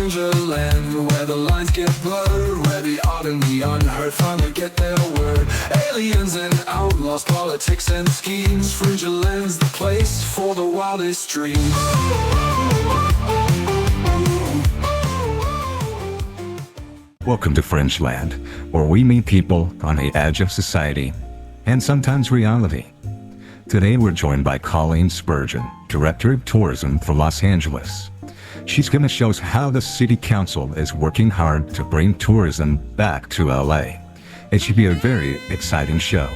Fringeland, where the lines get blurred, where the odd and the unheard finally get their word. Aliens and outlaws, politics and schemes. Fringeland's the place for the wildest dreams. Welcome to Fringeland, where we meet people on the edge of society and sometimes reality. Today we're joined by Colleen Spurgeon, Director of Tourism for Los Angeles. She's going to show us how the City Council is working hard to bring tourism back to LA. It should be a very exciting show.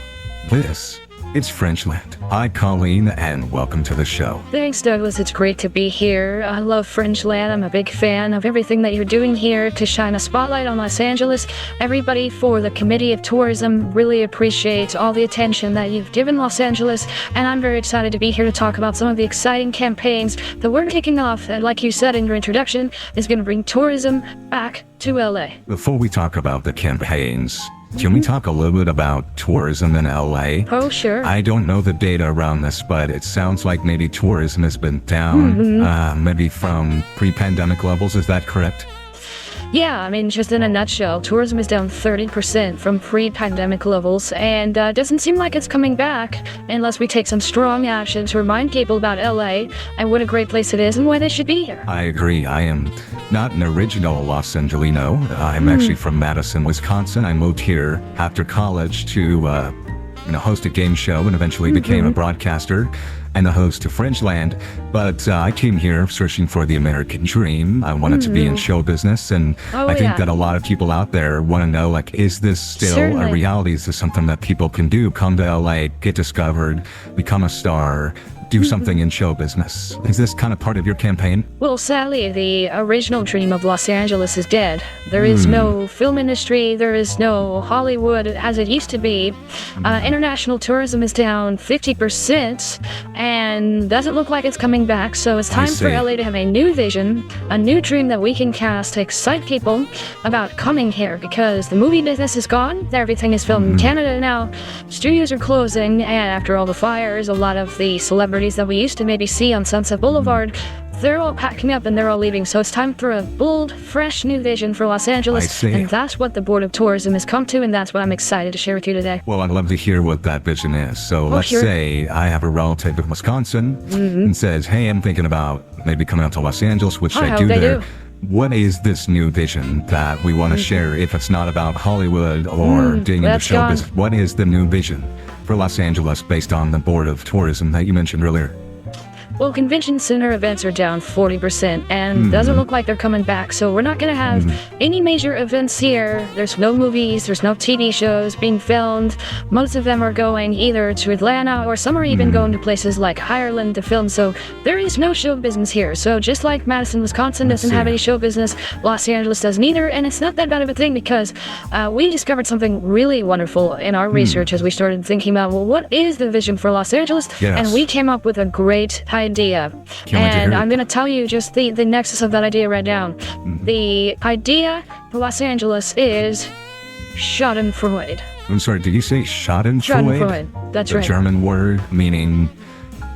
This is Fringeland. Hi Colleen, and welcome to the show. Thanks, Douglas. It's great to be here. I love Fringeland. I'm a big fan of everything that you're doing here to shine a spotlight on Los Angeles. Everybody for the Committee of Tourism really appreciates all the attention that you've given Los Angeles, and I'm very excited to be here to talk about some of the exciting campaigns that we're kicking off, and like you said in your introduction, is going to bring tourism back to LA. Before we talk about the campaigns, can we talk a little bit about tourism in LA? Oh, sure. I don't know the data around this, but it sounds like maybe tourism has been down, maybe from pre-pandemic levels. Is that correct? Yeah, I mean, just in a nutshell, tourism is down 30% from pre-pandemic levels, and doesn't seem like it's coming back unless we take some strong action to remind people about LA and what a great place it is and why they should be here. I agree. I am not an original Los Angelino. I'm actually from Madison, Wisconsin. I moved here after college to host a game show and eventually became a broadcaster and the host of Fringeland. But I came here searching for the American dream. I wanted to be in show business, and I think that a lot of people out there want to know, like, is this still a reality? Is this something that people can do? Come to LA, get discovered, become a star, do something in show business. Is this kind of part of your campaign? Well, sadly, the original dream of Los Angeles is dead. There is no film industry, there is no Hollywood as it used to be. International tourism is down 50% and doesn't look like it's coming back, so it's time for LA to have a new vision, a new dream that we can cast to excite people about coming here, because the movie business is gone, everything is filmed in Canada now, studios are closing, and after all the fires, a lot of the celebrities that we used to maybe see on Sunset Boulevard, they're all packing up and they're all leaving. So it's time for a bold, fresh new vision for Los Angeles. And that's what the Board of Tourism has come to, and that's what I'm excited to share with you today. Well, I'd love to hear what that vision is. So let's say I have a relative in Wisconsin and says, hey, I'm thinking about maybe coming out to Los Angeles. What should I do there? What is this new vision that we want to share? If it's not about Hollywood or doing into show business, what is the new vision for Los Angeles based on the Board of Tourism that you mentioned earlier? Well, convention center events are down 40% and doesn't look like they're coming back. So we're not going to have any major events here. There's no movies, there's no TV shows being filmed. Most of them are going either to Atlanta, or some are even going to places like Ireland to film. So there is no show business here. So just like Madison, Wisconsin doesn't have any show business, Los Angeles doesn't either. And it's not that bad of a thing, because we discovered something really wonderful in our research as we started thinking about, well, what is the vision for Los Angeles? And we came up with a great idea. And I'm going to tell you just the nexus of that idea right now. The idea for Los Angeles is Schadenfreude. I'm sorry, did you say Schadenfreude? Schadenfreude, that's right. The German word meaning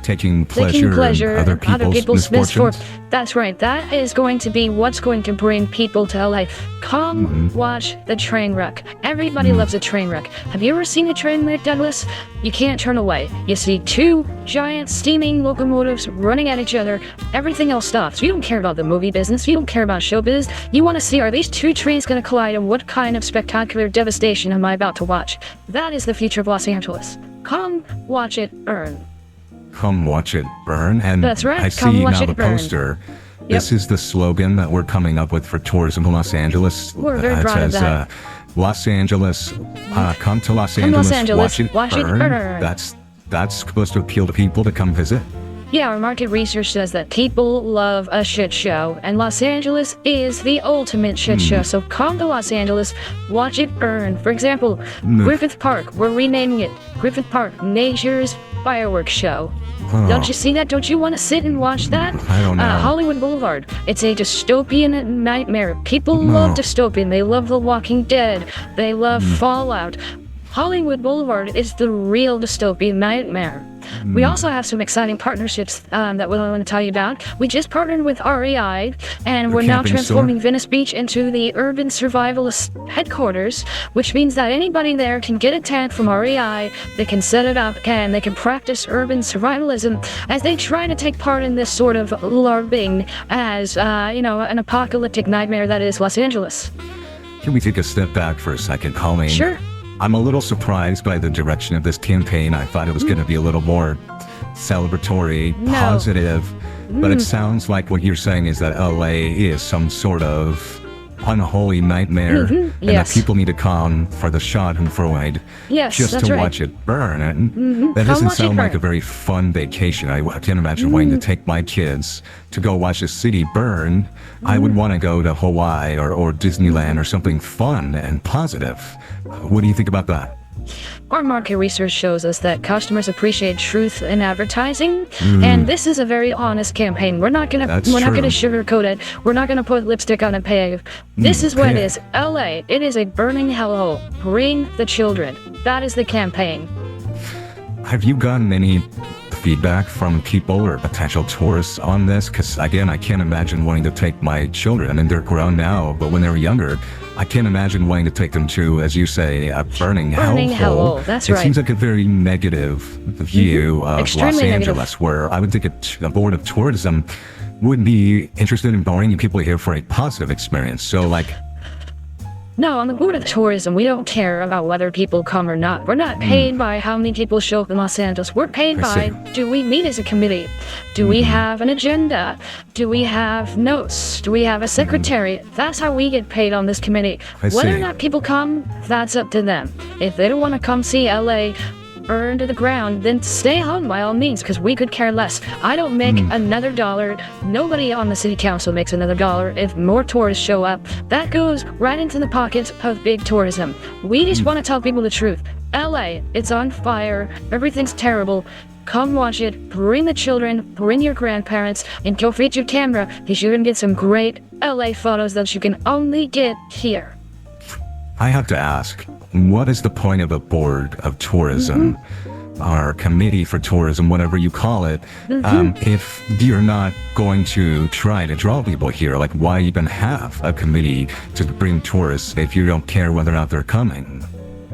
taking pleasure in other people's misfortunes. That's right. That is going to be what's going to bring people to LA. Come watch the train wreck. Everybody loves a train wreck. Have you ever seen a train wreck, Douglas? You can't turn away. You see two giant steaming locomotives running at each other. Everything else stops. You don't care about the movie business. You don't care about show business. You want to see, are these two trains going to collide, and what kind of spectacular devastation am I about to watch? That is the future of Los Angeles. Come watch it burn. Come watch it burn. And that's right. I see now the poster. This is the slogan that we're coming up with for tourism in Los Angeles. We're very proud of that. Los Angeles, come to Los Angeles, watch it burn. That's supposed to appeal to people to come visit. Yeah, our market research says that people love a shit show, and Los Angeles is the ultimate shit show. So come to Los Angeles, watch it burn. For example, Griffith Park, we're renaming it Griffith Park Nature's Fireworks Show. Don't you see that? Don't you want to sit and watch that? I don't know. Hollywood Boulevard. It's a dystopian nightmare. People love dystopian. They love The Walking Dead. They love Fallout. Hollywood Boulevard is the real dystopian nightmare. We also have some exciting partnerships that we want to tell you about. We just partnered with REI, and we're now camping transforming store? Venice Beach into the urban survivalist headquarters, which means that anybody there can get a tent from REI, they can set it up, and they can practice urban survivalism as they try to take part in this sort of LARPing as, an apocalyptic nightmare that is Los Angeles. Can we take a step back for a second, Colleen? Sure. I'm a little surprised by the direction of this campaign. I thought it was going to be a little more celebratory, No. positive, but it sounds like what you're saying is that LA is some sort of unholy nightmare, and Yes. that people need to come for the Schadenfreude Yes, just that's to right. watch it burn. And that Come doesn't watch it sound like a burn. very fun vacation. I can't imagine wanting to take my kids to go watch a city burn. I would want to go to Hawaii or Disneyland or something fun and positive. What do you think about that? Our market research shows us that customers appreciate truth in advertising, and this is a very honest campaign. We're not gonna That's we're not true. gonna sugarcoat it. We're not gonna put lipstick on a pig. This is what it okay. is. LA, it is a burning hellhole. Bring the children. That is the campaign. Have you gotten any feedback from people or potential tourists on this? Because again, I can't imagine wanting to take my children, and they're grown now, but when they were younger, I can't imagine wanting to take them to, as you say, a burning Burning hellhole. hellhole, that's It right. seems like a very negative view of Extremely Los negative. Angeles, where I would think a board of tourism would be interested in bringing people here for a positive experience. So, like, No, on the board of tourism, we don't care about whether people come or not. We're not paid by how many people show up in Los Angeles. We're paid I by, see. do we meet as a committee? Do we have an agenda? Do we have notes? Do we have a secretary? That's how we get paid on this committee. I Whether or see. not people come, that's up to them. If they don't want to come see LA burn to the ground, then stay home by all means, because we could care less. I don't make another dollar. Nobody on the city council makes another dollar if more tourists show up. That goes right into the pockets of big tourism. We just want to tell people the truth. LA, it's on fire. Everything's terrible. Come watch it. Bring the children, bring your grandparents, and go feed your camera, because you're going to get some great LA photos that you can only get here. I have to ask, what is the point of a board of tourism or committee for tourism, whatever you call it, if you're not going to try to draw people here? Like, why even have a committee to bring tourists if you don't care whether or not they're coming?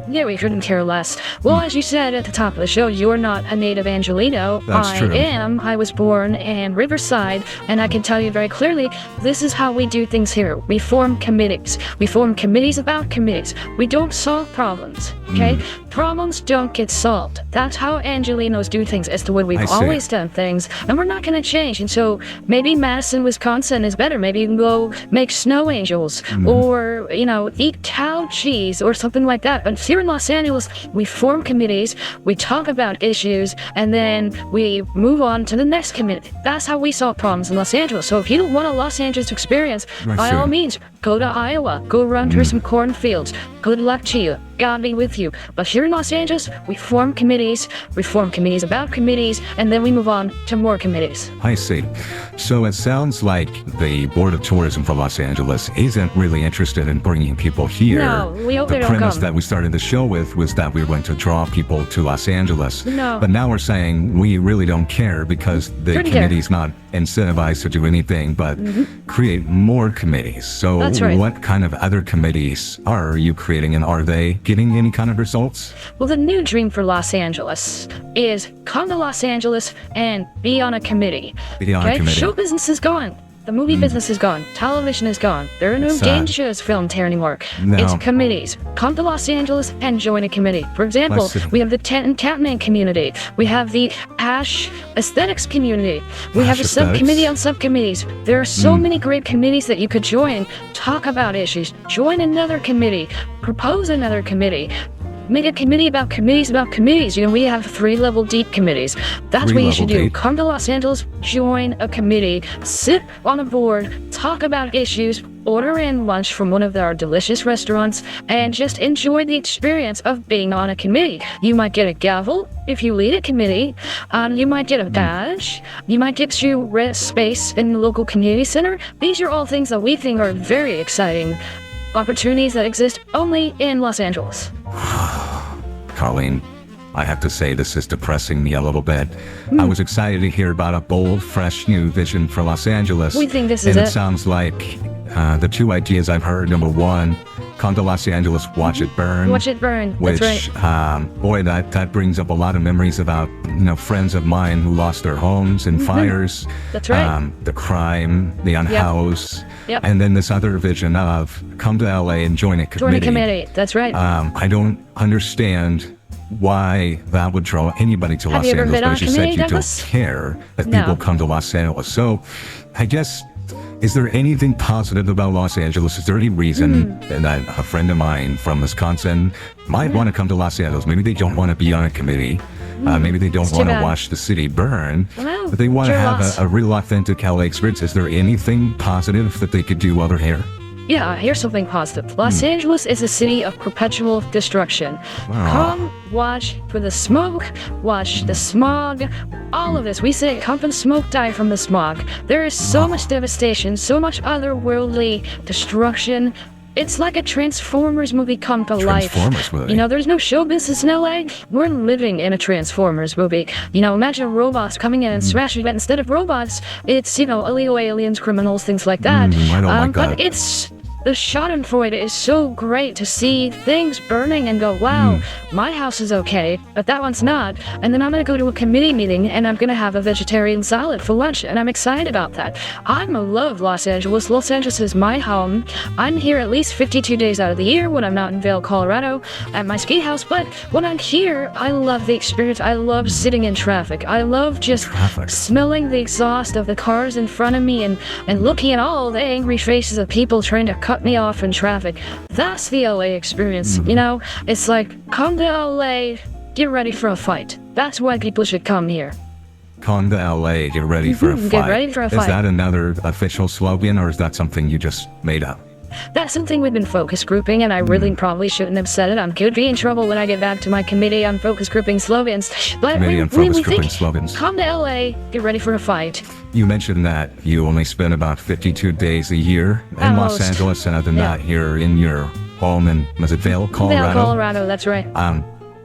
Yeah, we couldn't care less. Well, as you said at the top of the show, you're not a native Angelino. That's I true. am. I was born in Riverside, and I can tell you very clearly, this is how we do things here. We form committees. We form committees about committees. We don't solve problems, okay? Problems don't get solved. That's how Angelinos do things. It's the way I we've see. always done things, and we're not going to change. And so maybe Madison, Wisconsin is better. Maybe you can go make snow angels or, eat cow cheese or something like that. But here in Los Angeles, we form committees, we talk about issues, and then we move on to the next committee. That's how we solve problems in Los Angeles. So if you don't want a Los Angeles experience, I by see. all means, go to Iowa, go run through some cornfields. Good luck to you. God be with you. But here in Los Angeles, we form committees about committees, and then we move on to more committees. I see. So it sounds like the Board of Tourism for Los Angeles isn't really interested in bringing people here. No, we hope the they don't premise come. that we started the show with was that we were going to draw people to Los Angeles. No. But now we're saying we really don't care because the Couldn't care. committee's not incentivized to do anything but create more committees. So That's right. what kind of other committees are you creating, and are they getting any kind of results? Well, the new dream for Los Angeles is come to Los Angeles and be on a committee. Be on a committee. Show business is gone. The movie business is gone. Television is gone. There are no Sad. game shows filmed here anymore. No. It's committees. Come to Los Angeles and join a committee. For example, I see. we have the Tent and Catman community. We have the Ash Aesthetics community. We have a Ash subcommittee Aesthetics? on subcommittees. There are so many great committees that you could join. Talk about issues. Join another committee. Propose another committee. Make a committee about committees about committees. We have 3-level deep committees. That's what you should 3-level do. deep. Come to Los Angeles, join a committee, sit on a board, talk about issues, order in lunch from one of our delicious restaurants, and just enjoy the experience of being on a committee. You might get a gavel if you lead a committee. You might get a badge. You might get you space in the local community center. These are all things that we think are very exciting opportunities that exist only in Los Angeles. Colleen, I have to say this is depressing me a little bit. I was excited to hear about a bold, fresh new vision for Los Angeles. We think this is and it. it sounds like the two ideas I've heard. Number one, come to Los Angeles, watch it burn. Watch it burn. Which, That's right. boy, that brings up a lot of memories about, friends of mine who lost their homes in fires. That's right. The crime, the unhoused. Yep. And then this other vision of come to LA and join a committee. Join a committee. That's right. I don't understand why that would draw anybody to Los you ever Angeles, been but on as you a said, committee, you don't Douglas? care that No. people come to Los Angeles. So I guess, is there anything positive about Los Angeles? Is there any reason that a friend of mine from Wisconsin might want to come to Los Angeles? Maybe they don't want to be on a committee. Maybe they don't too want to bad. watch the city burn, Well, but they want to your have loss. a real authentic LA experience. Is there anything positive that they could do while they're here? Yeah, here's something positive. Los Angeles is a city of perpetual destruction. Wow. Come watch for the smoke, watch the smog, all of this. We say, come from the smoke, die from the smog. There is so much devastation, so much otherworldly destruction. It's like a Transformers movie come to life. Transformers movie. There's no show business in LA. We're living in a Transformers movie. Imagine robots coming in and smashing, but instead of robots, it's, illegal aliens, criminals, things like that. I don't like that. But the schadenfreude is so great to see things burning and go, wow, my house is okay, but that one's not. And then I'm going to go to a committee meeting and I'm going to have a vegetarian salad for lunch. And I'm excited about that. I love Los Angeles. Los Angeles is my home. I'm here at least 52 days out of the year when I'm not in Vail, Colorado at my ski house. But when I'm here, I love the experience. I love sitting in traffic. I love just Traffic. smelling the exhaust of the cars in front of me and looking at all the angry faces of people trying to cut me off in traffic. That's the LA experience. It's like, come to LA, get ready for a fight. That's why people should come here. Come to LA, get ready for a fight. Get ready for a Is fight. that another official slogan, or is that something you just made up? That's something we've been focus grouping, and I really probably shouldn't have said it. I could be in trouble when I get back to my committee on focus grouping slogans. But Committee on focus grouping slogans. Come to LA, get ready for a fight. You mentioned that you only spend about 52 days a year in Almost. Los Angeles, and other than Yeah. that, you're in your home in, was it Vail, Colorado? Vail, Colorado, that's right.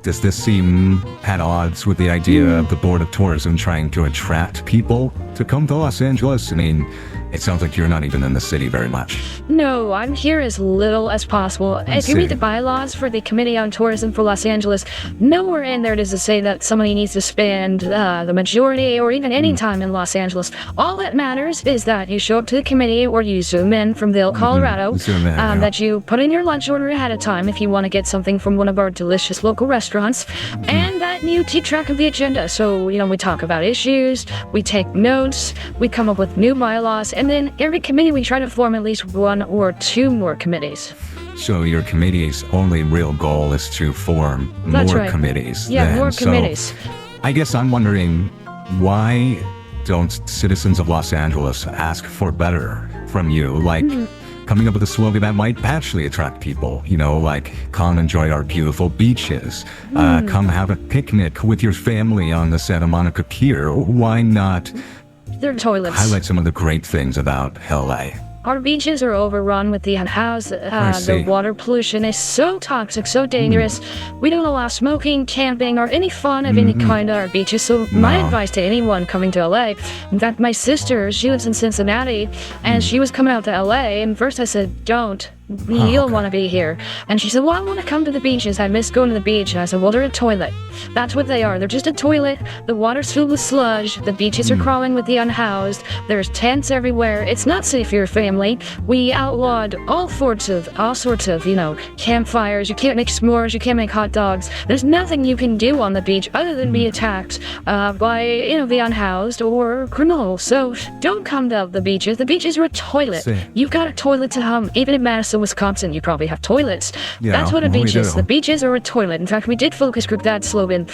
Does this seem at odds with the idea of the Board of Tourism trying to attract people to come to Los Angeles? I mean, it sounds like you're not even in the city very much. No, I'm here as little as possible. If you see. read the bylaws for the Committee on Tourism for Los Angeles, nowhere in there does it say that somebody needs to spend the majority or even any time in Los Angeles. All that matters is that you show up to the committee or you zoom in from Vail, Colorado, Zoom in, yeah. that you put in your lunch order ahead of time if you want to get something from one of our delicious local restaurants, and that you keep track of the agenda. So, we talk about issues, we take notes, we come up with new bylaws, and then every committee we try to form at least one or two more committees. So your committee's only real goal is to form That's more right. committees. Yeah, then. more So committees. I guess I'm wondering, why don't citizens of Los Angeles ask for better from you? Like coming up with a slogan that might actually attract people, like come enjoy our beautiful beaches, come have a picnic with your family on the Santa Monica Pier. Why not They're toilets. highlight some of the great things about LA? Our beaches are overrun with the unhoused. see. The water pollution is so toxic, so dangerous. We don't allow smoking, camping, or any fun of any kind at our beaches. So my No. advice to anyone coming to LA, in fact, my sister, she lives in Cincinnati, and she was coming out to LA, and first I said, don't. You don't okay. want to be here. And she said, well, I want to come to the beaches. I miss going to the beach. And I said, well, they're a toilet. That's what they are. They're just a toilet. The water's filled with sludge. The beaches are crawling with the unhoused. There's tents everywhere. It's not safe for your family. We outlawed all sorts of, campfires. You can't make s'mores. You can't make hot dogs. There's nothing you can do on the beach other than be attacked by, the unhoused or criminals. So don't come to the beaches. The beaches are a toilet. See. You've got a toilet to hum. Even in Madison, Wisconsin, you probably have toilets. Yeah, That's what a we beach is. do. The beaches are a toilet. In fact, we did focus group that slogan.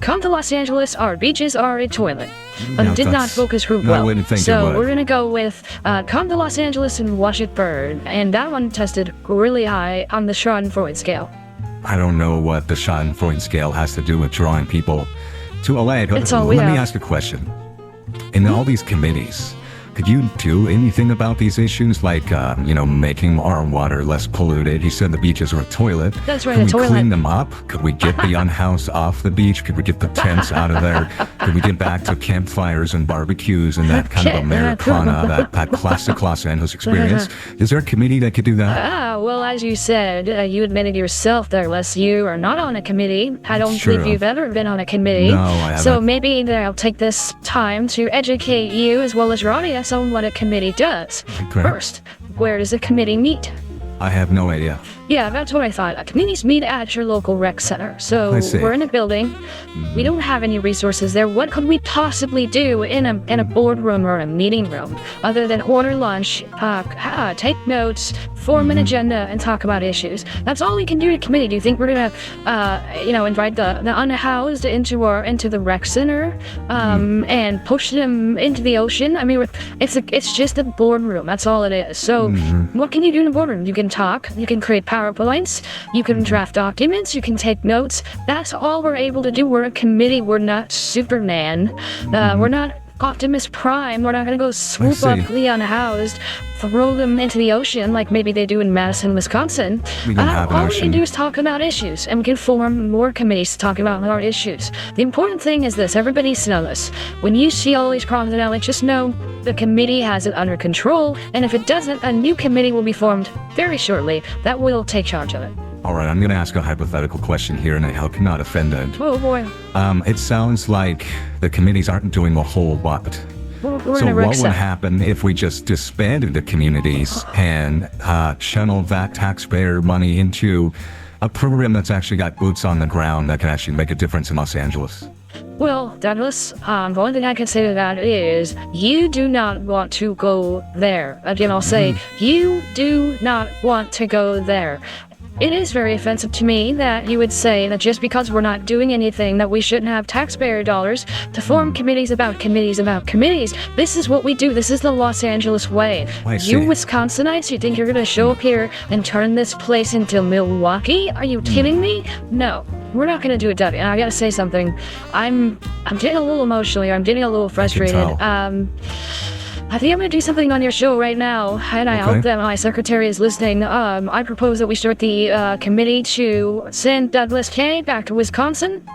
Come to Los Angeles, our beaches are a toilet. But Yeah, it did not that's- focus group no, I well. wouldn't think it so would. we're going to go with come to Los Angeles and watch it burn. And that one tested really high on the Schadenfreude scale. I don't know what the Schadenfreude scale has to do with drawing people to LA, but It's all let we me have. ask a question. In all these committees, Could you do anything about these issues, like, making our water less polluted? He said the beaches are a toilet. That's right, Can a we toilet. clean them up? Could we get the unhoused off the beach? Could we get the tents out of there? Could we get back to campfires and barbecues and that kind of Americana, that classic Los Angeles experience? Is there a committee that could do that? Well, as you said, you admitted yourself, Douglas, you are not on a committee. I don't True. believe you've ever been on a committee. No, I haven't. So maybe I'll take this time to educate you as well as your audience on what a committee does. Okay. First, where does a committee meet? I have no idea. Yeah, that's what I thought. Committees meet at your local rec center. So I see. we're in a building. We don't have any resources there. What could we possibly do in a boardroom or a meeting room other than order lunch, take notes, form an agenda, and talk about issues? That's all we can do at committee. Do you think we're gonna, invite the unhoused into the rec center, and push them into the ocean? I mean, it's just a boardroom. That's all it is. So what can you do in a boardroom? You can talk. You can create PowerPoints, you can draft documents, you can take notes. That's all we're able to do. We're a committee. We're not Superman. We're not Optimus Prime. We're not going to go swoop up the unhoused, throw them into the ocean like maybe they do in Madison, Wisconsin. We don't have an all we ocean. can do is talk about issues, and we can form more committees to talk about our issues. The important thing is this. Everybody needs to know this. When you see all these problems in LA, just know the committee has it under control, and if it doesn't, a new committee will be formed very shortly that will take charge of it. All right, I'm going to ask a hypothetical question here, and I hope you're not offended. Oh boy. It sounds like the committees aren't doing a whole lot. We're So in a rec what would center. happen if we just disbanded the communities and channeled that taxpayer money into a program that's actually got boots on the ground that can actually make a difference in Los Angeles? Well, Douglas, the only thing I can say to that is you do not want to go there. Again, I'll say you do not want to go there. It is very offensive to me that you would say that just because we're not doing anything that we shouldn't have taxpayer dollars to form committees about committees about committees. This is what we do. This is the Los Angeles way. I see. You Wisconsinites, you think you're going to show up here and turn this place into Milwaukee? Are you kidding me? No. We're not going to do it, Doug. And I got to say something. I'm getting a little emotional here. I'm getting a little frustrated. tell. I think I'm going to do something on your show right now, and I hope that my secretary is listening. I propose that we start the committee to send Douglas Kaye back to Wisconsin.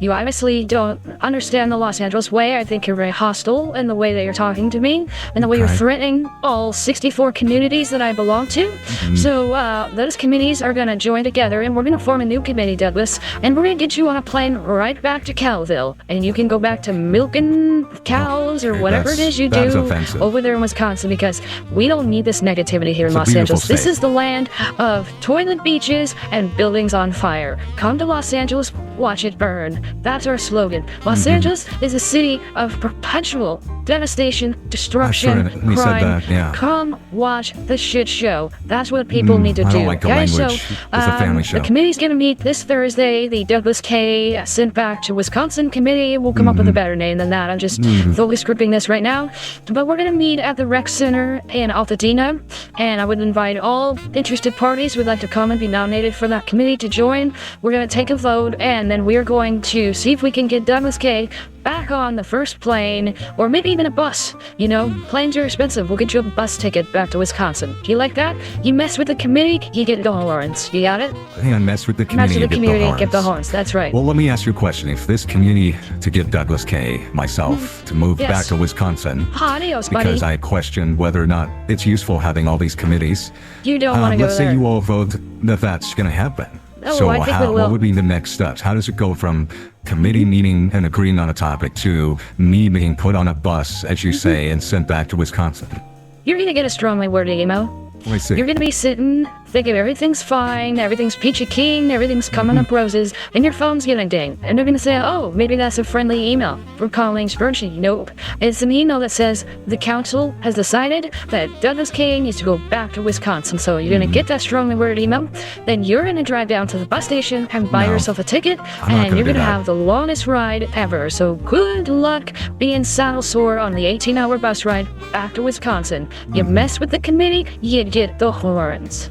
You obviously don't understand the Los Angeles way. I think you're very hostile in the way that you're talking to me and the way you're threatening all 64 communities that I belong to. So those committees are going to join together, and we're going to form a new committee, Douglas, and we're going to get you on a plane right back to Calville, and you can go back to milking cows or whatever it is you do offensive. over there in Wisconsin, because we don't need this negativity here in It's a Los beautiful Angeles. This state. is the land of toilet beaches and buildings on fire. Come to Los Angeles, watch it burn. That's our slogan. Los Angeles is a city of perpetual devastation, destruction, That's right. We said crime. that, yeah. Come watch the shit show. That's what people need to I do. don't like the okay? language. So, It's a family show. The committee's going to meet this Thursday. The Douglas Kaye sent back to Wisconsin committee. We'll come up with a better name than that. I'm just fully scripting this right now. But we're going to meet at the rec center in Altadena, and I would invite all interested parties who would like to come and be nominated for that committee to join. We're going to take a vote, and then we're going to see if we can get Douglas Kaye back on the first plane, or maybe even a bus. You know, planes are expensive. We'll get you a bus ticket back to Wisconsin. Do you like that? You mess with the committee, you get the horns. You got it? Hang on, mess with the Mess community, with the get community, the get the horns. horns. That's right. Well, let me ask you a question. If this community to get Douglas Kaye, myself, to move Yes. back to Wisconsin, Adios, buddy. because I question whether or not it's useful having all these committees. You don't want to go Let's there. say you all vote that that's going to happen. Oh, So I think we will. what would be the next steps? How does it go from committee meeting and agreeing on a topic to me being put on a bus, as you say, and sent back to Wisconsin? You're going to get a strongly worded email. Let me see. You're going to be sitting, thinking everything's fine, everything's peachy keen, everything's coming up roses, and your phone's going to ding. And they're going to say, oh, maybe that's a friendly email from Colleen Spurgeon. Nope. It's an email that says the council has decided that Douglas Kaye needs to go back to Wisconsin. So you're going to get that strongly worded email. Then you're going to drive down to the bus station and buy No. yourself a ticket, not and gonna you're do going to that. have the longest ride ever. So good luck being saddle sore on the 18-hour bus ride back to Wisconsin. You mess with the committee, you get the horns.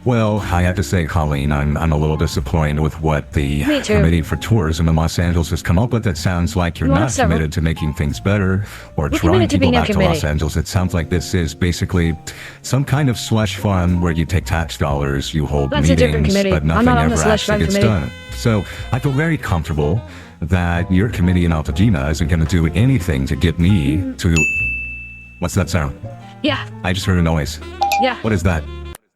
Well, I have to say, Colleen, I'm a little disappointed with what the Me too. Committee for Tourism in Los Angeles has come up with. It sounds like you're You want not several? committed to making things better or We're drawing committed to people being a back to committee. Los Angeles. It sounds like this is basically some kind of slush fund where you take tax dollars, you hold That's a different meetings, committee. but I'm nothing not on the ever slush actually fund gets committee. done. So I feel very comfortable that your committee in Altadena isn't going to do anything to get me Mm-hmm. to... What's that sound? Yeah, I just heard a noise. yeah. What is that?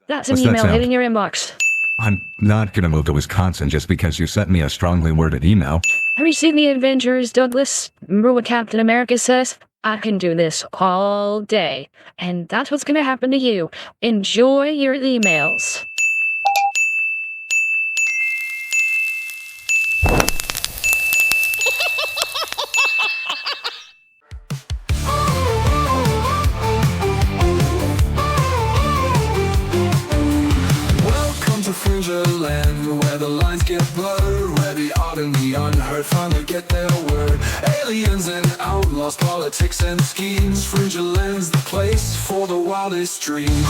That's an what's that email sound? hitting your inbox. I'm not going to move to Wisconsin just because you sent me a strongly worded email. Have you seen the Avengers, Douglas? Remember what Captain America says? I can do this all day. And that's what's gonna happen to you. Enjoy your emails. Welcome to Fringeland, where the lines get blurred, where the odd and the unheard finally get their word. Aliens and outlaws, politics and schemes. Fringeland's the place for the wildest dreams.